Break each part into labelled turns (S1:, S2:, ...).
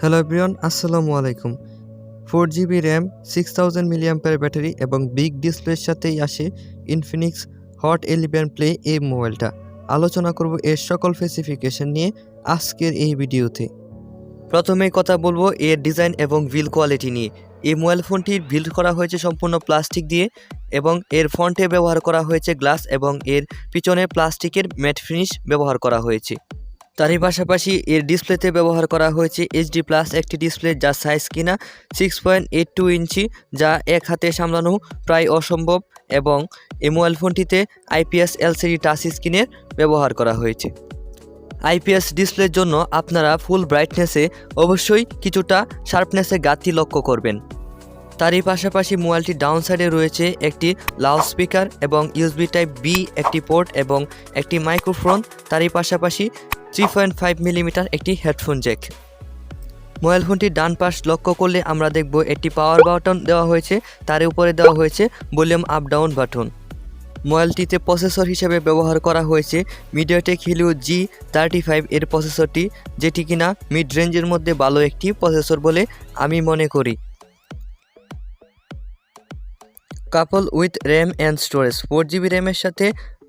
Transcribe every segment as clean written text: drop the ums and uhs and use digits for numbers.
S1: Hello everyone, আসসালামু আলাইকুম। 4GB RAM, 6000 milliampere battery এবং বিগ ডিসপ্লের সাথেই আসে ইনফিনিক্স হট 11 প্লে এই মোবাইলটা। আলোচনা করব এর সকল স্পেসিফিকেশন নিয়ে আজকের এই ভিডিওতে। প্রথমেই কথা বলবো এর ডিজাইন এবং বিল্ড কোয়ালিটি নিয়ে। এই মোবাইল ফোনটির বিল্ড করা হয়েছে সম্পূর্ণ প্লাস্টিক দিয়ে এবং এর ফ্রন্টে ব্যবহার করা হয়েছে গ্লাস এবং এর পিছনে প্লাস্টিকের ম্যাট ফিনিশ ব্যবহার করা হয়েছে। তারই পাশাপাশি এর ডিসপ্লেতে ব্যবহার করা হয়েছে HD+ একটি ডিসপ্লে, যার সাইজ কিনা 6.82 ইঞ্চি, যা এক হাতে সামলানো প্রায় অসম্ভব, এবং এই মোবাইল ফোনটিতে IPS LCD টাচ স্ক্রিনের ব্যবহার করা হয়েছে। IPS ডিসপ্লের জন্য আপনারা ফুল ব্রাইটনেসে অবশ্যই কিছুটা শার্পনেসে ঘাটতি লক্ষ্য করবেন। তারই পাশাপাশি মোবাইলটির ডাউন সাইডে রয়েছে একটি লাউড স্পিকার এবং USB Type-B একটি পোর্ট এবং একটি মাইক্রোফোন। তারই পাশাপাশি 3.5 মিলিমিটার একটি হেডফোন জ্যাক। মোবাইল ফোনটির ডান পাশ লক্ষ্য করলে আমরা দেখব একটি পাওয়ার বাটন দেওয়া হয়েছে, তার উপরে দেওয়া হয়েছে ভলিউম আপ ডাউন বাটন। মোবাইলটিতে প্রসেসর হিসেবে ব্যবহার করা হয়েছে মিডিয়াটেক হিলিও G35 এর প্রসেসরটি, যেটি কিনা মিড রেঞ্জের মধ্যে ভালো একটি প্রসেসর বলে আমি মনে করি। Couple with RAM and storage, 4GB র্যামের সাথে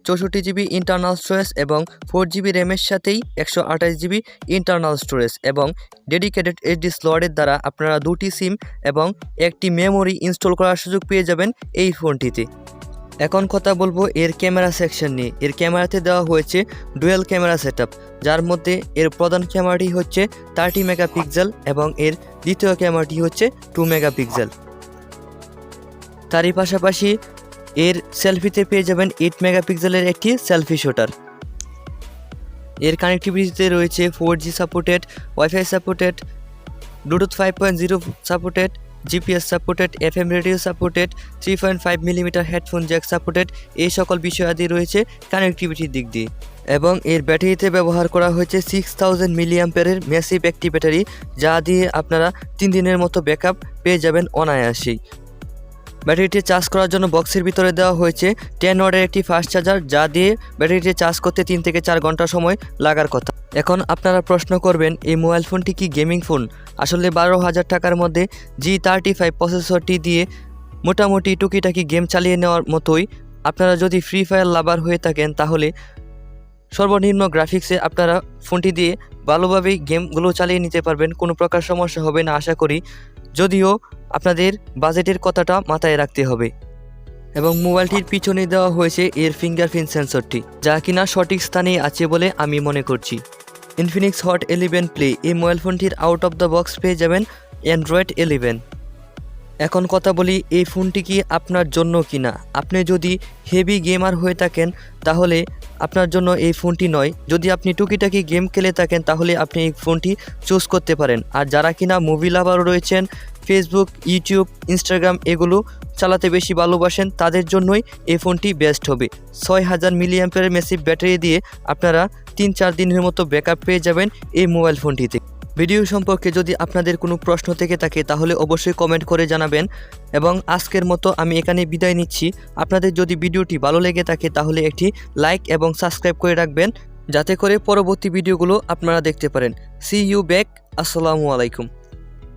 S1: 64GB ইন্টারনাল স্টোরেজ এবং 4GB র্যামের সাথেই 128GB ইন্টারনাল স্টোরেজ এবং ডেডিকেটেড HD স্লটের দ্বারা আপনারা দুটি সিম এবং একটি মেমোরি ইনস্টল করার সুযোগ পেয়ে যাবেন এই ফোনটিতে। এখন কথা বলবো এর ক্যামেরা সেকশন নিয়ে। এর ক্যামেরাতে দেওয়া হয়েছে ডুয়েল ক্যামেরা সেটআপ, যার মধ্যে এর প্রধান ক্যামেরাটি হচ্ছে 30 মেগাপিক্সেল এবং এর দ্বিতীয় ক্যামেরাটি হচ্ছে 2 মেগাপিক্সেল। তারই পাশাপাশি এর সেলফিতে পেয়ে যাবেন 8 মেগাপিক্সেলের একটি সেলফি শুটার। এর কানেক্টিভিটিতে রয়েছে 4G supported, wifi supported, Bluetooth 5.0 supported, GPS supported, FM radio supported, 3.5 millimetre headphone Jack supported. এই সকল বিষয়াদি রয়েছে কানেক্টিভিটির দিক দিয়ে। এবং এর ব্যাটারিতে ব্যবহার করা হয়েছে 6000 মিলিঅ্যাম্পিয়ারের ম্যাসিভ একটি ব্যাটারি, যা দিয়ে আপনারা 3 দিনের মতো ব্যাকআপ পেয়ে যাবেন অনায়াসেই। ব্যাটারিটি চার্জ করার জন্য বক্সের ভিতরে দেওয়া হয়েছে 10 ওয়াটের একটি ফাস্ট চার্জার, যা দিয়ে ব্যাটারিটি চার্জ করতে 3 থেকে 4 ঘন্টা সময় লাগার কথা। এখন আপনারা প্রশ্ন করবেন, এই মোবাইল ফোনটি কি গেমিং ফোন? আসলে 12,000 টাকার মধ্যে G35 প্রসেসরটি দিয়ে মোটামুটি টুকিটাকি গেম চালিয়ে নেওয়ার মতোই। আপনারা যদি ফ্রি ফায়ার লাভার হয়ে থাকেন তাহলে সর্বনিম্ন গ্রাফিক্সে আপনারা ফোনটি দিয়ে ভালোভাবেই গেমগুলো চালিয়ে নিতে পারবেন, কোনো প্রকার সমস্যা হবে না আশা করি, যদিও আপনাদের বাজেটের কথাটা মাথায় রাখতে হবে। এবং মোবাইলটির পিছনে দেওয়া হয়েছে এর ফিঙ্গারপ্রিন্ট সেন্সরটি, যা কিনা সঠিক স্থানেই আছে বলে আমি মনে করছি। ইনফিনিক্স হট 11 প্লে এই মোবাইল ফোনটির আউট অফ দ্য বক্স পেয়ে যাবেন অ্যান্ড্রয়েড 11। এখন কথা বলি এই ফোনটি কি আপনার জন্য কিনা। আপনি যদি হেভি গেমার হয়ে থাকেন তাহলে আপনার জন্য এই ফোনটি নয়। যদি আপনি টুকিটাকি গেম খেলে থাকেন তাহলে আপনি এই ফোনটি চুজ করতে পারেন। আর যারা কিনা মুভি লাভারও রয়েছেন, ফেসবুক, ইউটিউব, ইনস্টাগ্রাম এগুলো চালাতে বেশি ভালোবাসেন, তাদের জন্যই এই ফোনটি বেস্ট হবে। 6000 মিলিঅ্যাম্পিয়ারের ম্যাসিভ ব্যাটারি দিয়ে আপনারা 3-4 দিনের মতো ব্যাকআপ পেয়ে যাবেন এই মোবাইল ফোনটিতে। ভিডিও সম্পর্কে যদি আপনাদের কোনো প্রশ্ন থেকে থাকে তাহলে অবশ্যই কমেন্ট করে জানাবেন। এবং আজকের মতো আমি এখানে বিদায় নিচ্ছি। আপনাদের যদি ভিডিওটি ভালো লেগে থাকে তাহলে একটি লাইক এবং সাবস্ক্রাইব করে রাখবেন, যাতে করে পরবর্তী ভিডিওগুলো আপনারা দেখতে পারেন। See you back. আসসালামু আলাইকুম।